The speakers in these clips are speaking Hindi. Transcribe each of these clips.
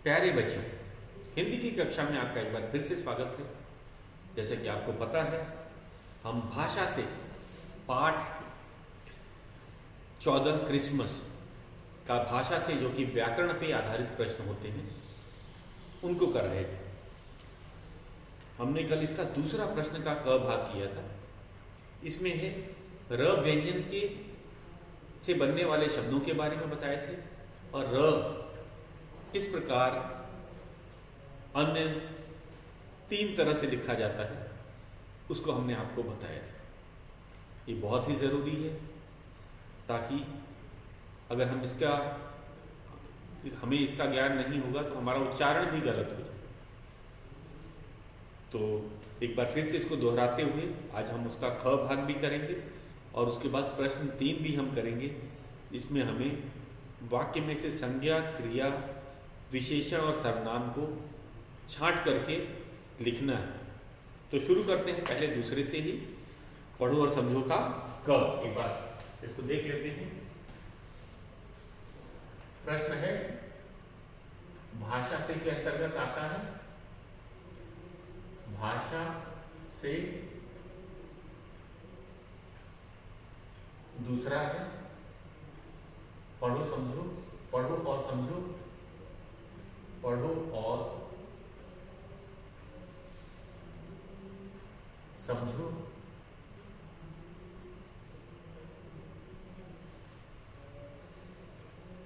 प्यारे बच्चों, हिंदी की कक्षा में आपका एक बार फिर से स्वागत है। जैसे कि आपको पता है, हम भाषा से पाठ 14 क्रिसमस का भाषा से जो कि व्याकरण पे आधारित प्रश्न होते हैं उनको कर रहे थे। हमने कल इसका दूसरा प्रश्न का क भाग किया था। इसमें है र व्यंजन के से बनने वाले शब्दों के बारे में बताए थे और र किस प्रकार अन्य 3 तरह से लिखा जाता है उसको हमने आपको बताया था। ये बहुत ही ज़रूरी है ताकि अगर हमें इसका ज्ञान नहीं होगा तो हमारा उच्चारण भी गलत हो जाए। तो एक बार फिर से इसको दोहराते हुए आज हम उसका ख भाग भी करेंगे और उसके बाद प्रश्न 3 भी हम करेंगे। इसमें हमें वाक्य में से संज्ञा, क्रिया, विशेषण और सर्वनाम को छांट करके लिखना है। तो शुरू करते हैं पहले दूसरे से ही। पढ़ो और समझो का क। एक बार इसको देख लेते हैं। प्रश्न है, भाषा से के अंतर्गत आता है, भाषा से। दूसरा है पढ़ो समझो, पढ़ो और समझो, पढ़ो और समझो।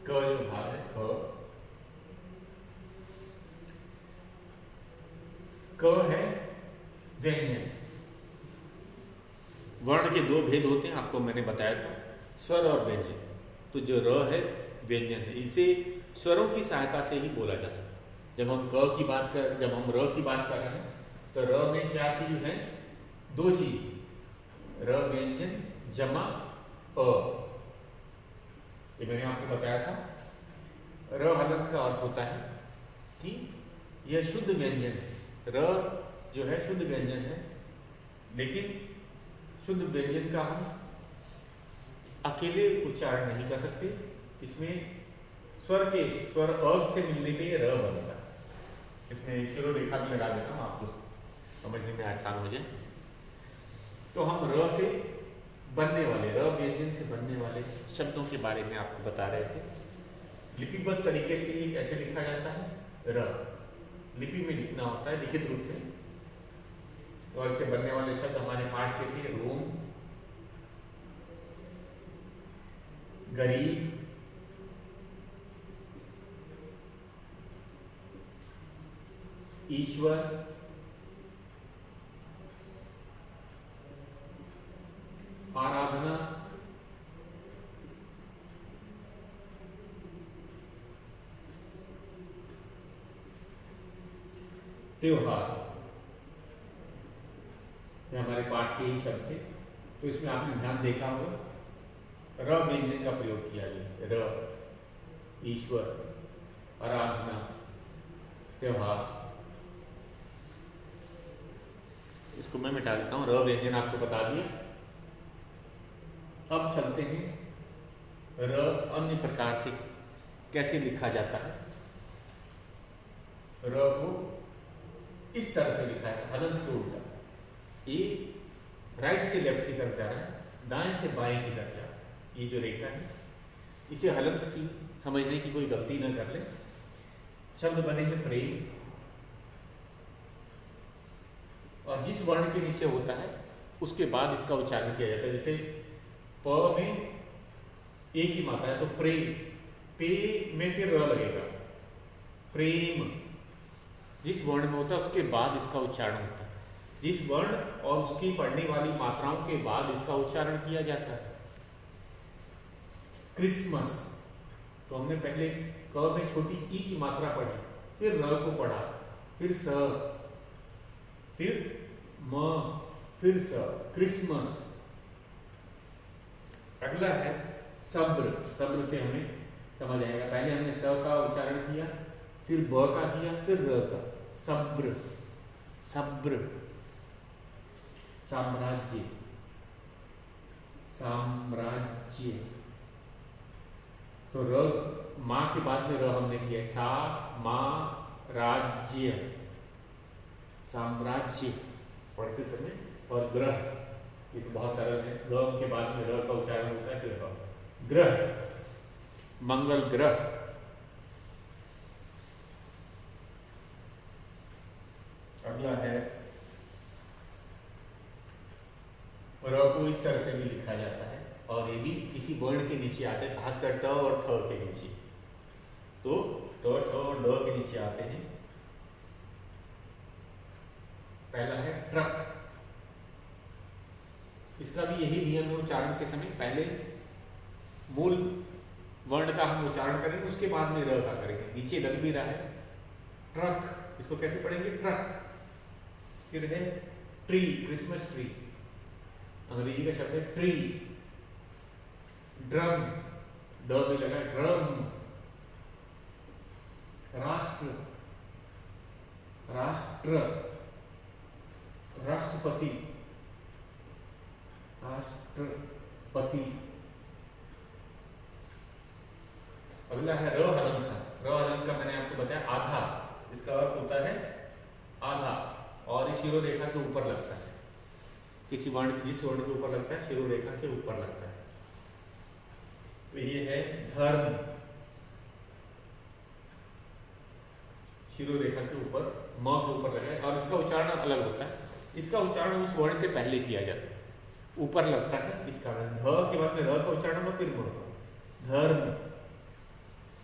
क जो भाग है क है व्यंजन। वर्ण के 2 भेद होते हैं, आपको मैंने बताया था, स्वर और व्यंजन। तो जो र है व्यंजन है, इसे स्वरों की सहायता से ही बोला जा सकता है। जब हम र की बात कर रहे हैं तो र में क्या चीज है? 2 चीज, र व्यंजन जमा अ। ये मैंने आपको बताया था। र हलंत का अर्थ होता है कि यह शुद्ध व्यंजन है। र जो है शुद्ध व्यंजन है, लेकिन शुद्ध व्यंजन का हम अकेले उच्चारण नहीं कर सकते। इसमें स्वर अ से मिलने के लिए र बनता है। इसमें शिरो रेखा भी लगा देता हूँ, आपको समझने में आसान हो जाए। तो हम र से बनने वाले, र व्यंजन से बनने वाले शब्दों के बारे में आपको बता रहे थे। लिपिबद्ध तरीके से ये कैसे लिखा जाता है? र लिपि में लिखना होता है, लिखित रूप में। और इससे बनने वाले शब्द हमारे पाठ के थे रोम, गरीब, ईश्वर, आराधना, त्योहार। ये हमारे पाठ के ही शब्द थे। तो इसमें आपने ध्यान देखा होगा, र व्यंजन का प्रयोग किया गया। र, ईश्वर, आराधना, त्योहार। इसको मैं मिटा देता हूं। र व्यंजन आपको बता दिया। अब चलते हैं र अन्य प्रकार से कैसे लिखा जाता है। र को इस तरह से लिखा है, हलंत से उल्टा। ये राइट से लेफ्ट की तरफ जा रहा है, दाएं से बाएं की तरफ जा रहा है। ये जो रेखा है, इसे हलंत की समझने की कोई गलती न कर ले। शब्द बनेंगे प्रेम, और जिस वर्ण के नीचे होता है उसके बाद इसका उच्चारण किया जाता है। जैसे प में एक ही मात्रा है तो प्रेम, पे में फिर र लगेगा। प्रेम जिस वर्ण में होता है उसके बाद इसका उच्चारण होता है। जिस वर्ण और उसकी पढ़ने वाली मात्राओं के बाद इसका उच्चारण किया जाता है। क्रिसमस, तो हमने पहले क में छोटी ई की मात्रा पढ़ी, फिर र को पढ़ा, फिर स, फिर म, फिर स, क्रिसमस। अगला है सब्र। सब्र से हमें समझ आएगा। पहले हमने स का उच्चारण किया, फिर ब का किया, फिर र का। सब्र, सब्र। साम्राज्य, साम्राज्य। तो र माँ के बाद में र हमने किया, सा माँ राज्य, साम्राज्य पढ़ते समय, और ग्रह, ये तो बहुत सरल है, ग के बाद में र का उच्चारण होता है, फिर ग्रह, मंगल ग्रह। अगला है, र को इस तरह से भी लिखा जाता है, और ये भी किसी वर्ण के नीचे आते हैं, खासकर ट और ठ के नीचे। तो ट, ठ और ड के नीचे आते हैं। पहला है ट्रक। इसका भी यही नियम है, उच्चारण के समय पहले मूल वर्ण का हम उच्चारण करेंगे, उसके बाद में र का करेंगे। नीचे लग भी रहा है ट्रक, इसको कैसे पढ़ेंगे, ट्रक। फिर है ट्री, क्रिसमस ट्री, अंग्रेजी का शब्द है ट्री। ड्रम, ड भी लगा, ड्रम। राष्ट्र, राष्ट्र, राष्ट्रपति, राष्ट्रपति। अगला है र हलंत का। र हलंत का मैंने आपको बताया आधा, इसका अर्थ होता है आधा, और ये शिरो रेखा के ऊपर लगता है। किसी वर्ण, जिस वर्ण के ऊपर लगता है, शिरो रेखा के ऊपर लगता है। तो ये है धर्म, शिरो रेखा के ऊपर, म के ऊपर लगा है, और इसका उच्चारण अलग होता है। इसका उच्चारण उस वर्ण से पहले किया जाता है, ऊपर लगता है, इस कारण ध के बाद में र का उच्चारण और फिर म, धर्म।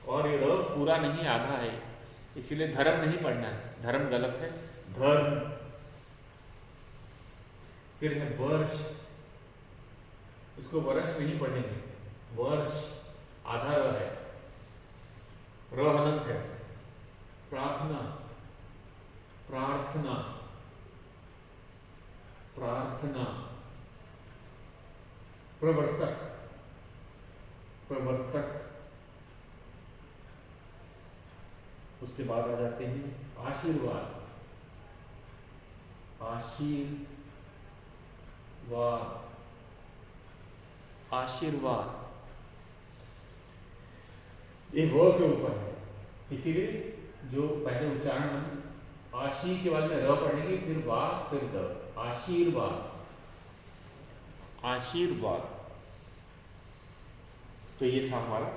और ये र पूरा नहीं, आधा है, इसीलिए धर्म नहीं पढ़ना है, धर्म गलत है, धर्म। फिर है वर्ष, इसको वर्ष नहीं पढ़ेंगे, वर्ष, आधा र है, र हलंत है। प्रार्थना, प्रार्थना, प्रार्थना। प्रवर्तक, प्रवर्तक। उसके बाद आ जाते हैं आशीर्वाद, आशीर्वाद, आशीर्वाद। ये व के ऊपर है, इसीलिए जो पहले उच्चारण हम आशी के बाद में र पढ़ेंगे, फिर वा, फिर द, आशीर्वाद, आशीर्वाद। तो ये था हमारा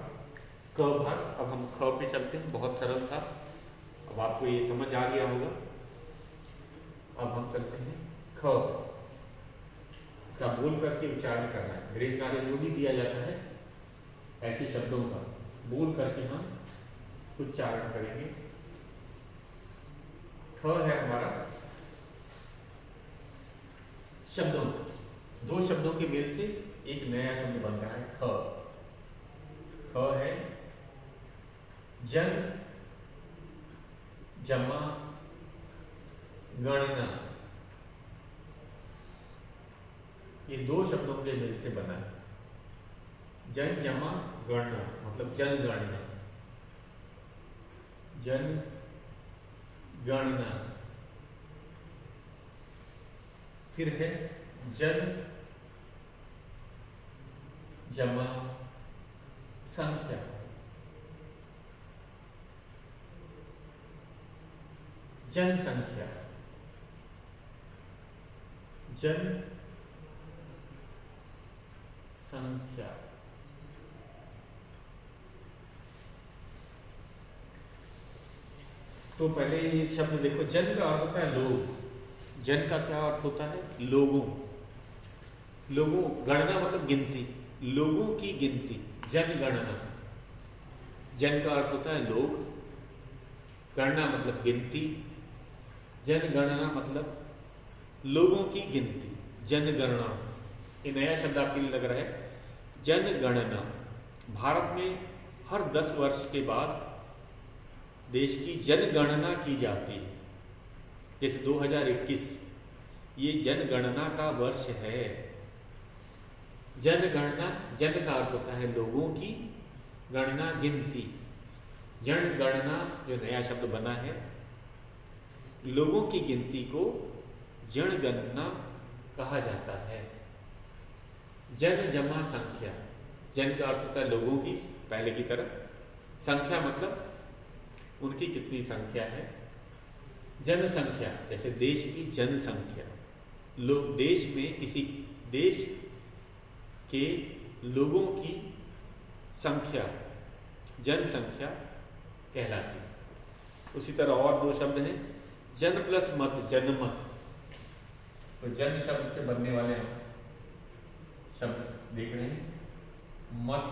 क भाग। अब हम ख पे चलते हैं, बहुत सरल था, अब आपको ये समझ आ गया होगा। अब हम चलते हैं ख, इसका बोल करके उच्चारण करना है। गृह कार्य जो भी दिया जाता है ऐसे शब्दों का बोल करके हम उच्चारण करेंगे। ख है हमारा शब्दों, दो शब्दों के मेल से एक नया शब्द बनता है ख। ख है जन, जमा, गणना, ये दो शब्दों के मेल से बना है। जन, जमा, गणना मतलब जनगणना, जन गणना। फिर है जन, जमा, संख्या, जनसंख्या, जन संख्या। तो पहले ये शब्द देखो, जन का अर्थ होता है लोग, जन का क्या अर्थ होता है, लोगों, लोगों, गणना मतलब गिनती, लोगों की गिनती, जनगणना। जन का अर्थ होता है लोग, गणना मतलब गिनती, जनगणना मतलब लोगों की गिनती, जनगणना। ये नया शब्द आपके लिए लग रहा है, जनगणना। भारत में हर 10 वर्ष के बाद देश की जनगणना की जाती है। जैसे 2021 ये जनगणना का वर्ष है। जनगणना, जन का अर्थ होता है लोगों की, गणना गिनती, जनगणना जो नया शब्द बना है, लोगों की गिनती को जनगणना कहा जाता है। जन, जमा, संख्या, जन का अर्थ होता है लोगों की, पहले की तरह, संख्या मतलब उनकी कितनी संख्या है। जनसंख्या जैसे देश की जनसंख्या, लोग देश में किसी देश के लोगों की संख्या जनसंख्या कहलाती है। उसी तरह और दो शब्द हैं, जन प्लस मत जनमत। तो जन शब्द से बनने वाले हम शब्द देख रहे हैं, मत।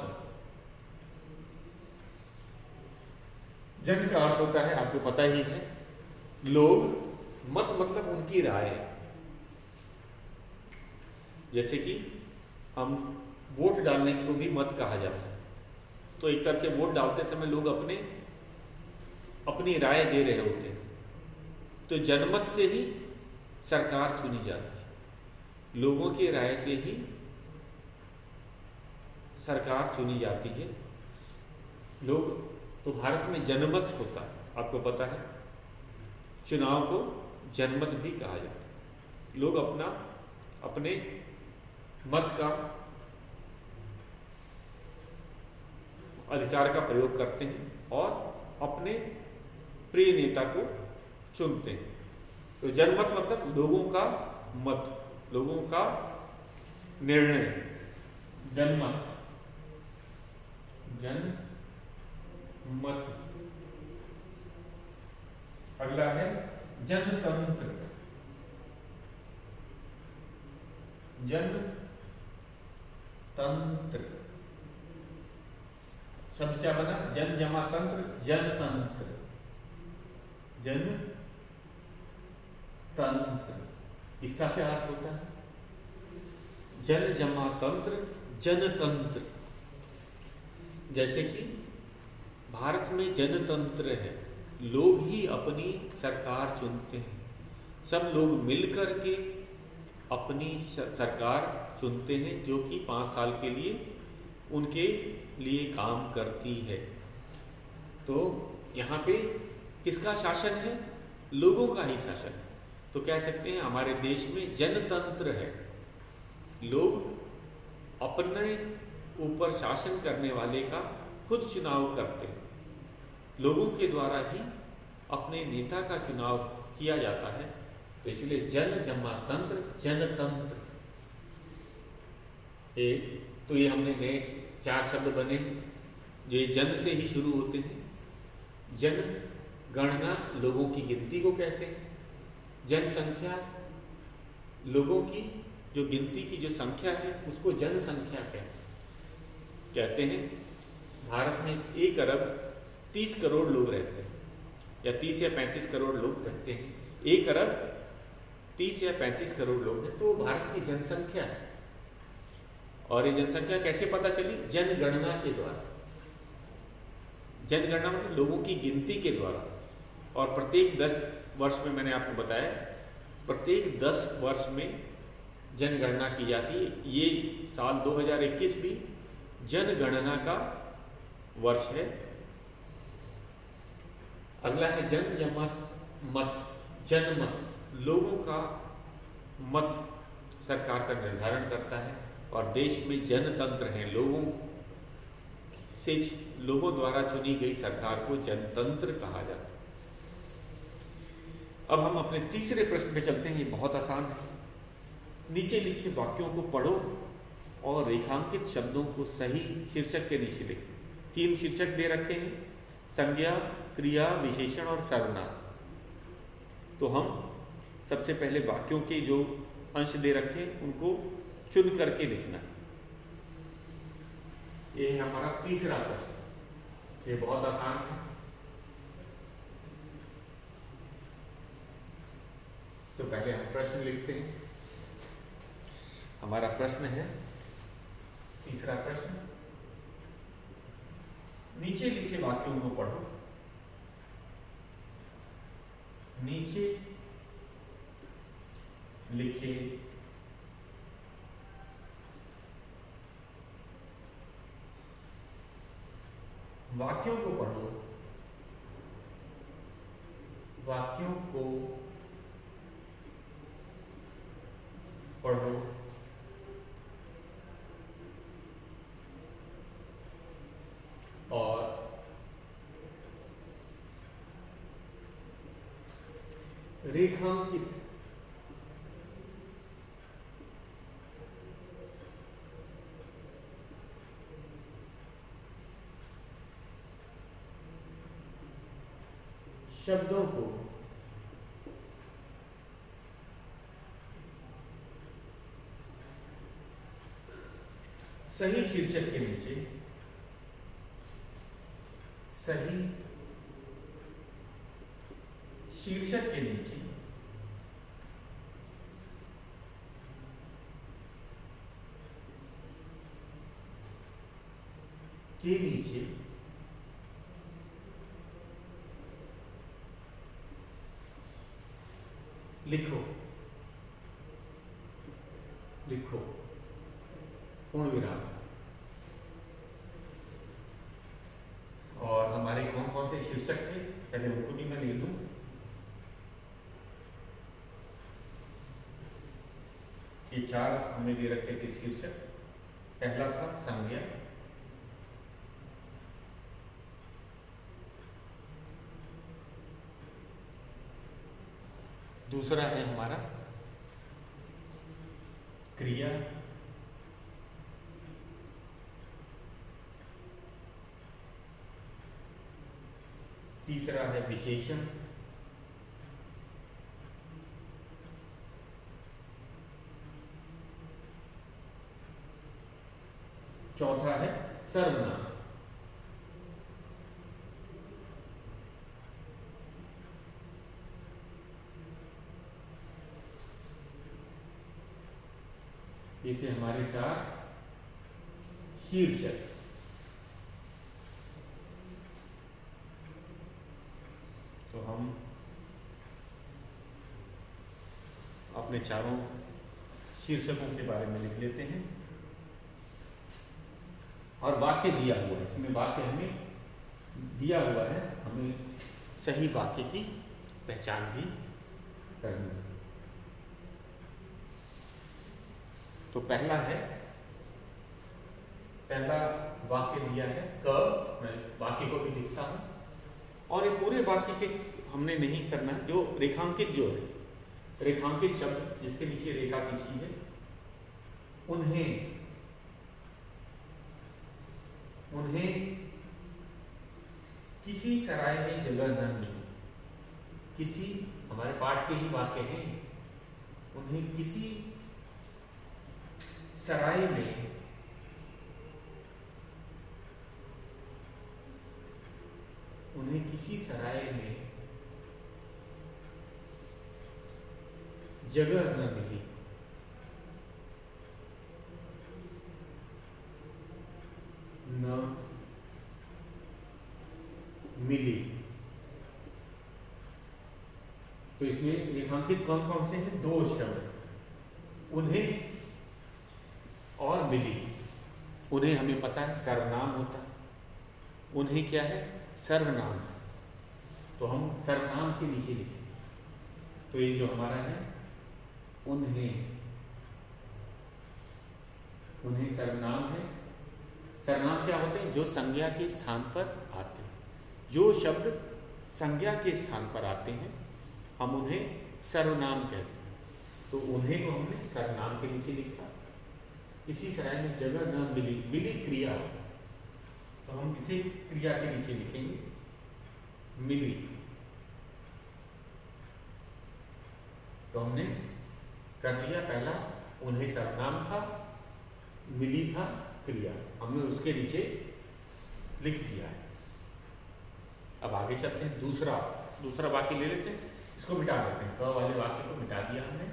जन का अर्थ होता है, आपको पता ही है, लोग। मत मतलब उनकी राय। जैसे कि हम वोट डालने को भी मत कहा जाता है। तो एक तरह से वोट डालते समय लोग अपनी राय दे रहे होते हैं। तो जनमत से ही सरकार चुनी जाती है, लोगों की राय से ही सरकार चुनी जाती है। लोग तो भारत में जनमत होता है, आपको पता है। चुनाव को जनमत भी कहा जाता है। लोग अपने मत का अधिकार का प्रयोग करते हैं और अपने प्रिय नेता को चुनते हैं। तो जनमत मतलब लोगों का मत, लोगों का निर्णय, जनमत, जनमत। अगला है जनतंत्र। जनतंत्र शब्द क्या बना, जन जमा तंत्र, जनतंत्र। जनतंत्र इसका क्या अर्थ होता है, जन जमा तंत्र, जनतंत्र। जैसे कि भारत में जनतंत्र है, लोग ही अपनी सरकार चुनते हैं। सब लोग मिलकर के अपनी सरकार चुनते हैं, जो कि 5 साल के लिए उनके लिए काम करती है। तो यहाँ पे किसका शासन है, लोगों का ही शासन है। तो कह सकते हैं हमारे देश में जनतंत्र है। लोग अपने ऊपर शासन करने वाले का खुद चुनाव करते हैं। लोगों के द्वारा ही अपने नेता का चुनाव किया जाता है। तो इसलिए जन जमा तंत्र, जनतंत्र। एक तो ये हमने नए 4 शब्द बने, जो जन से ही शुरू होते हैं। जनगणना लोगों की गिनती को कहते हैं। जनसंख्या लोगों की जो गिनती की जो संख्या है उसको जनसंख्या कहते हैं। भारत में 1 अरब 30 करोड़ लोग रहते हैं, या 30 या 35 करोड़ लोग रहते हैं। 1 अरब 30 या 35 करोड़ लोग हैं, तो भारत की जनसंख्या है। और ये जनसंख्या कैसे पता चली, जनगणना के द्वारा। जनगणना मतलब लोगों की गिनती के द्वारा। और प्रत्येक 10 वर्ष में, मैंने आपको बताया, प्रत्येक 10 वर्ष में जनगणना की जाती है। ये साल 2021 भी जनगणना का वर्ष है। अगला है जन जमा मत, जनमत। लोगों का मत सरकार का निर्धारण करता है। और देश में जनतंत्र है, लोगों द्वारा चुनी गई सरकार को जनतंत्र कहा जाता है। अब हम अपने तीसरे प्रश्न पे चलते हैं। ये बहुत आसान है। नीचे लिखे वाक्यों को पढ़ो और रेखांकित शब्दों को सही शीर्षक के नीचे लिखें। 3 शीर्षक दे रखे हैं, संज्ञा, क्रिया, विशेषण और सर्वनाम। तो हम सबसे पहले वाक्यों के जो अंश दे रखे हैं उनको चुन करके लिखना। ये है हमारा तीसरा प्रश्न। ये बहुत आसान है। तो पहले हम प्रश्न लिखते हैं। हमारा प्रश्न है, तीसरा प्रश्न, नीचे लिखे वाक्यों को पढ़ो। नीचे लिखे वाक्यों को पढ़ो। वाक्यों को पढ़ो और रेखांकित शब्दों को सही शीर्षक के नीचे, सही शीर्षक के नीचे लिखो लिखो पूर्ण विराम। और हमारे कौन कौन से शीर्षक थे, पहले उनको भी मैं लिख दूं। ये 4 हमने दे रखे थे शीर्षक। पहला था संज्ञा, दूसरा है हमारा क्रिया, तीसरा है विशेषण, चौथा है सर्वनाम। ये थे हमारे 4 शीर्षक। तो हम अपने चारों शीर्षकों के बारे में लिख लेते हैं। और वाक्य दिया हुआ है, इसमें वाक्य हमें दिया हुआ है, हमें सही वाक्य की पहचान भी करनी है। तो पहला वाक्य दिया है क, मैं वाक्य को भी लिखता हूं। और ये पूरे वाक्य के हमने नहीं करना है, जो रेखांकित जो है, रेखांकित शब्द जिसके नीचे रेखा खींची है, उन्हें किसी सराय में जगह न मिली। किसी हमारे पाठ के ही वाक्य हैं, उन्हें किसी सराय में जगह न मिली। तो इसमें रेखांकित कौन कौन से हैं? 2 शब्द, उन्हें और मिली। उन्हें हमें पता है सर्वनाम होता है, उन्हें क्या है? सर्वनाम। तो हम सर्वनाम के नीचे लिखें। तो ये जो हमारा है उन्हें सर्वनाम है। सर्वनाम क्या होते हैं? जो संज्ञा के स्थान पर आते हैं। जो शब्द संज्ञा के स्थान पर आते हैं हम उन्हें सर्वनाम कहते हैं। तो उन्हें को हमने सर्वनाम के नीचे लिखा। किसी सराय में जगह न मिली, मिली क्रिया होता है, तो हम इसे क्रिया के नीचे लिखेंगे, मिली। तो हमने कर लिया, पहला उन्हें सर्वनाम था, मिली था क्रिया, हमने उसके नीचे लिख दिया है। अब आगे चलते हैं, दूसरा वाक्य ले लेते हैं, इसको मिटा देते हैं। क वाले वाक्य को मिटा दिया हमने।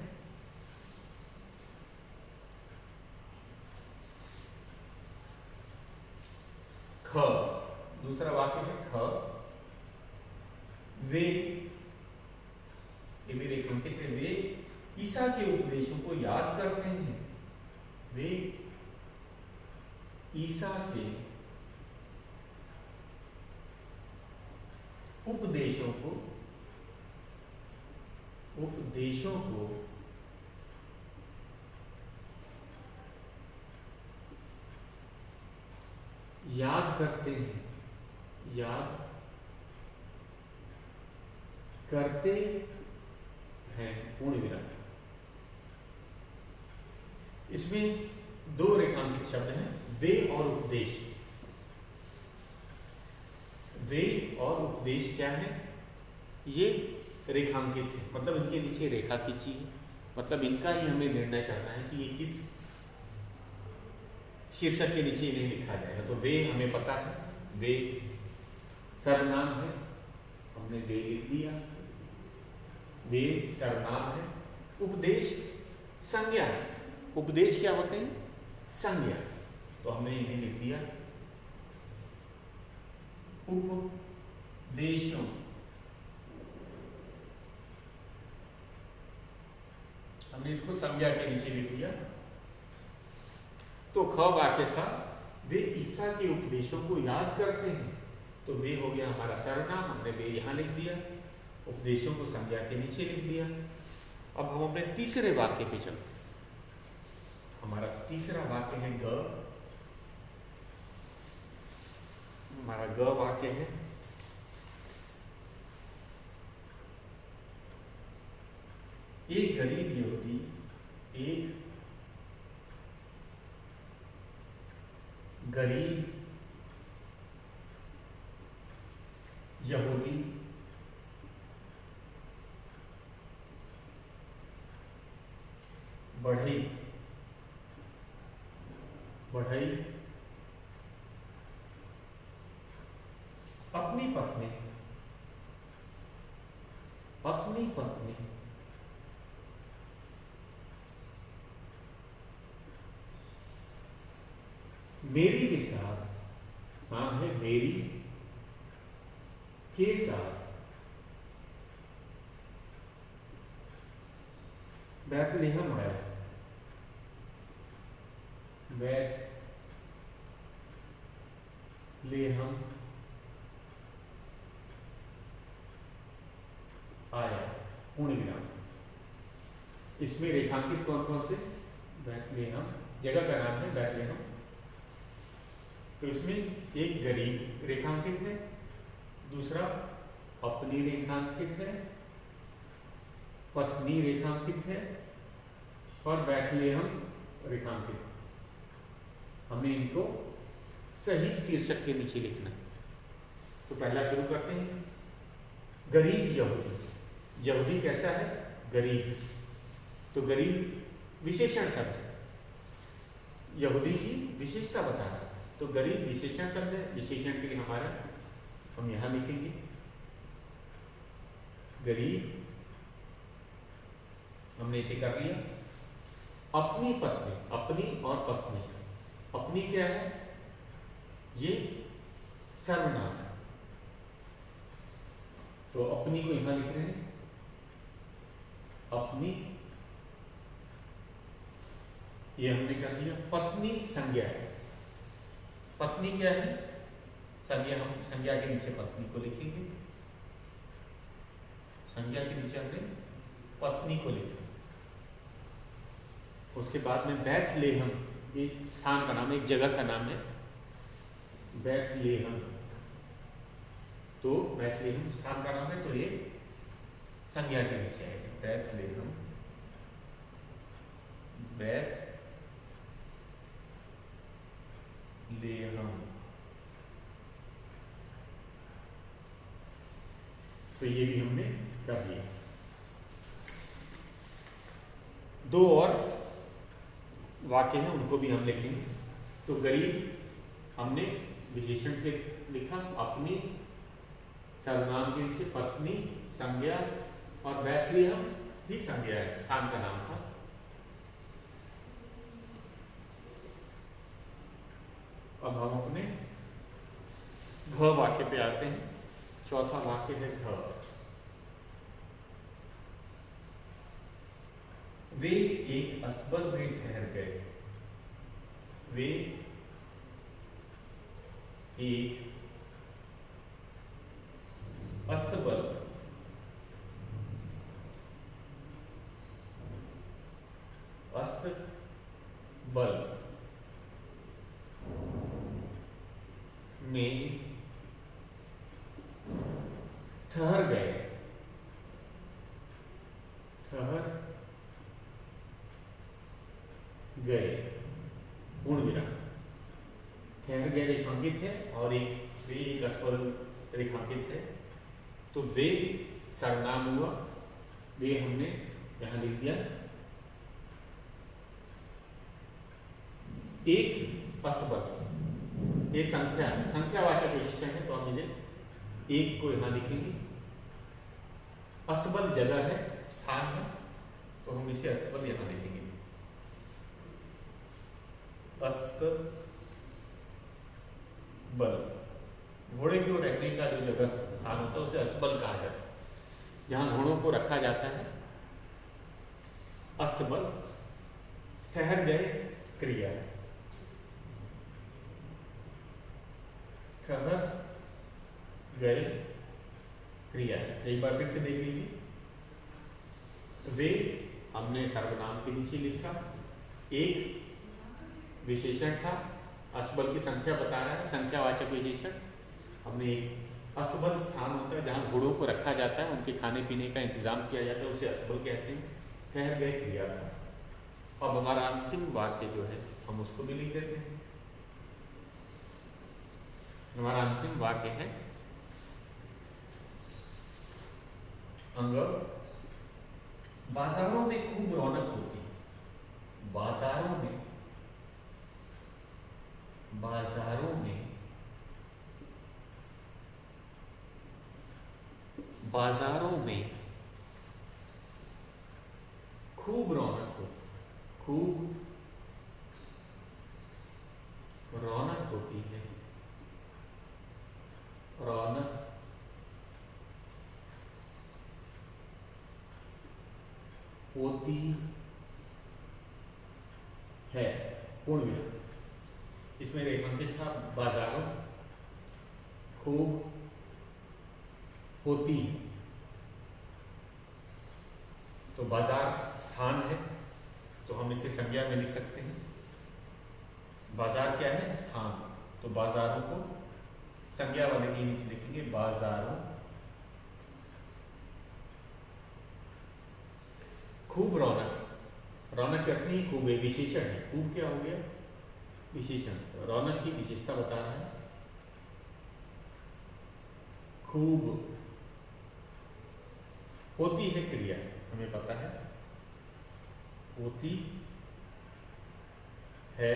ख, दूसरा वाक्य है ख, वे, ये भी रेखांकित है, वे ईसा के उपदेशों को याद करते हैं। वे ईसा के उपदेशों को याद करते हैं, याद करते हैं पूर्ण विराम। इसमें दो रेखांकित शब्द हैं, वे और उपदेश। वे और उपदेश क्या है? ये रेखांकित है, मतलब इनके नीचे रेखा खींची है, मतलब इनका ही हमें निर्णय करना है कि ये किस शीर्षक के नीचे इन्हें लिखा जाएगा। तो वे हमें पता है, वे सर्वनाम है, हमने वे लिख दिया, वे सर्वनाम है। उपदेश संज्ञा है। उपदेश क्या होते हैं? संज्ञा। तो हमने इन्हें लिख दिया उपदेशों। हमने इसको संज्ञा के नीचे लिख दिया। तो ख वाक्य था, वे ईसा के उपदेशों को याद करते हैं। तो वे हो गया हमारा सर्वनाम, हमने वे यहां लिख दिया, उपदेशों को संज्ञा के नीचे लिख दिया। अब हम अपने तीसरे वाक्य पे चलते हैं। हमारा तीसरा वाक्य है ग। हमारा ग वाक्य है, एक गरीब युवती एक गरीब यहूदी बढ़ई अपनी पत्नी मेरी के साथ, नाम है मेरी के साथ बैतलहम आया। बैतलहम आया पूर्ण विराम। इसमें रेखांकित कौन कौन से? बैतलहम जगह का नाम है, बैतलहम। तो इसमें एक गरीब रेखांकित है, दूसरा अपनी रेखांकित है, पत्नी रेखांकित है और बैतलहम रेखांकित। हमें इनको सही शीर्षक के नीचे लिखना है। तो पहला शुरू करते हैं, गरीब यहूदी। यहूदी कैसा है? गरीब। तो गरीब विशेषण शब्द है, यहूदी की विशेषता बता रहा है। तो गरीब विशेषण शब्द है, विशेषण के लिए हमारा हम यहां लिखेंगे गरीब, हमने इसे कर लिया। अपनी पत्नी, अपनी और पत्नी, अपनी क्या है? ये सर्वनाम है, तो अपनी को यहां लिख रहे हैं, अपनी, ये हमने कर लिया। पत्नी संज्ञा है, पत्नी क्या है? संज्ञा। हम संज्ञा के नीचे पत्नी को लिखेंगे, संज्ञा के नीचे हमने पत्नी को लिखेंगे। उसके बाद में बैतलहम, एक स्थान का नाम है, एक जगह का नाम है बैतलहम। तो बैतलहम स्थान का नाम है, तो ये संज्ञा के नीचे आएगा, बैतलहम। बैतलहम, तो ये भी हमने कर लिया। दो और वाक्य हैं, उनको भी हम लिखेंगे। तो गरीब हमने विशेषण के लिखा, अपनी सर्वनाम के नीचे पत्नी संज्ञा, और बैतलहम भी संज्ञा है, स्थान का नाम था। अब हम अपने घ वाक्य पे आते हैं। चौथा वाक्य है घ। वे एक अस्तबल में ठहर गए। वे एक अस्तबल में ठहर गए पूर्ण विराम। ठहर गए रेखांकित है और एक अस्वल रेखांकित है, तो वे सर्वनाम हुआ, वे हमने यहां लिख दिया। एक अस्तबल, एक संख्यावाचक विशेषण है, तो हम इन्हें एक को यहां लिखेंगे। अस्तबल जगह है, स्थान है, तो हम इसे अस्तबल यहां लिखेंगे। अस्तबल, घोड़े को रहने का जो जगह स्थान होता है उसे अस्तबल कहा जाता है, जहां घोड़ों को रखा जाता है। अस्तबल। ठहर गए क्रिया, ठहर गए क्रिया। एक बार फिर से देख लीजिए। वे हमने सर्वनाम के नीचे लिखा, एक विशेषण था, अस्तबल की संख्या बता रहा है, संख्यावाचक विशेषण। हमने एक अस्तबल स्थान होता है जहाँ घोड़ों को रखा जाता है, उनके खाने पीने का इंतजाम किया जाता है, उसे अस्तबल कहते हैं। ठहर गए क्रिया था। अब हमारा अंतिम वाक्य जो है हम उसको भी लिख देते हैं। हमारा अंतिम वाक्य है अंग, बाजारों में खूब रौनक होती है। बाजारों में खूब रौनक होती है, खूब रौनक होती है, रौनक होती है, पूर्ण विराम। इसमें रेखांकित था बाजारों खूब होती है, तो बाजार स्थान है, तो हम इसे संज्ञा में लिख सकते हैं। बाजार क्या है? स्थान। तो बाजारों को संज्ञा वाले के नीचे लिखेंगे, बाजारों खूब रौनक। रौनक कितनी खूब है, विशेषण है। खूब क्या हो गया? विशेषण। रौनक की विशेषता बता रहा है। खूब होती है क्रिया, हमें पता है, होती है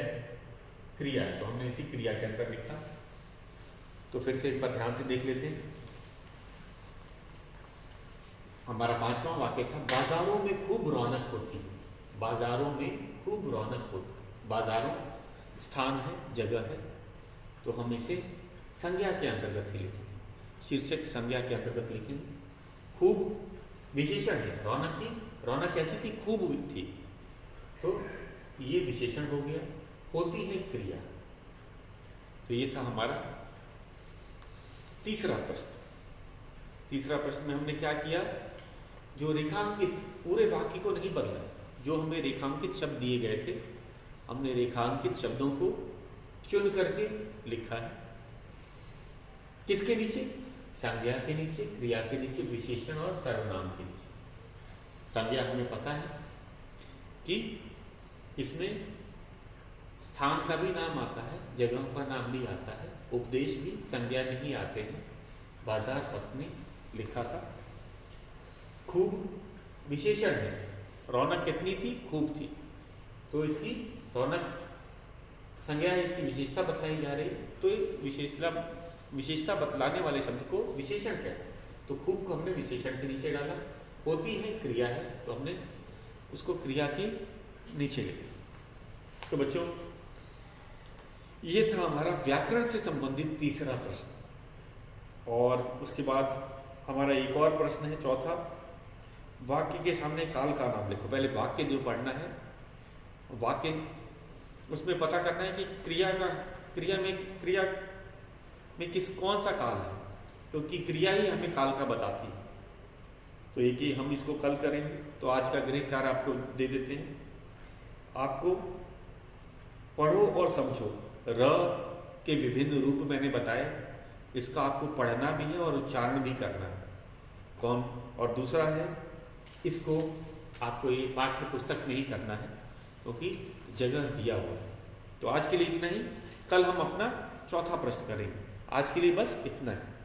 क्रिया, तो हमने इसी क्रिया के अंदर लिखा। तो फिर से एक बार ध्यान से देख लेते हैं। हमारा 5वां वाक्य था, बाजारों में खूब रौनक होती है। बाजारों में खूब रौनक होती है। बाजारों स्थान है, जगह है, तो हम इसे संज्ञा के अंतर्गत ही लिखेंगे, शीर्षक संज्ञा के अंतर्गत लिखेंगे। खूब विशेषण है, रौनक की, रौनक कैसी थी? खूब थी, तो ये विशेषण हो गया। होती है क्रिया, तो ये था हमारा तीसरा प्रश्न। तीसरा प्रश्न में हमने क्या किया? जो रेखांकित, पूरे वाक्य को नहीं बदला, जो हमें रेखांकित शब्द दिए गए थे, हमने रेखांकित शब्दों को चुन करके लिखा है। किसके नीचे? संज्ञा के नीचे, क्रिया के नीचे, विशेषण और सर्वनाम के नीचे। संज्ञा हमें पता है कि इसमें स्थान का भी नाम आता है, जगहों का नाम भी आता है, उपदेश भी संज्ञा में ही आते हैं। बाजार पत्नी लिखा था। खूब विशेषण है, रौनक कितनी थी? खूब थी, तो इसकी रौनक संज्ञा है, इसकी विशेषता बतलाई जा रही है, तो विशेषता बतलाने वाले शब्द को विशेषण कहते हैं। तो खूब को हमने विशेषण के नीचे डाला। होती है क्रिया है, तो हमने उसको क्रिया के नीचे लिखा। तो बच्चों, ये था हमारा व्याकरण से संबंधित तीसरा प्रश्न। और उसके बाद हमारा एक और प्रश्न है, चौथा। वाक्य के सामने काल का नाम लिखो। पहले वाक्य जो पढ़ना है, वाक्य उसमें पता करना है कि क्रिया में कौन सा काल है, क्योंकि क्रिया ही हमें काल का बताती है। तो एक ही हम इसको कल करेंगे। तो आज का गृह कार्य आपको दे देते हैं। आपको पढ़ो और समझो। र के विभिन्न रूप मैंने बताए, इसका आपको पढ़ना भी है और उच्चारण भी करना है। और दूसरा है, इसको आपको ये पाठ्य पुस्तक में ही करना है। क्योंकि जगह दिया हुआ है। तो आज के लिए इतना ही, कल हम अपना चौथा प्रश्न करेंगे। आज के लिए बस इतना है।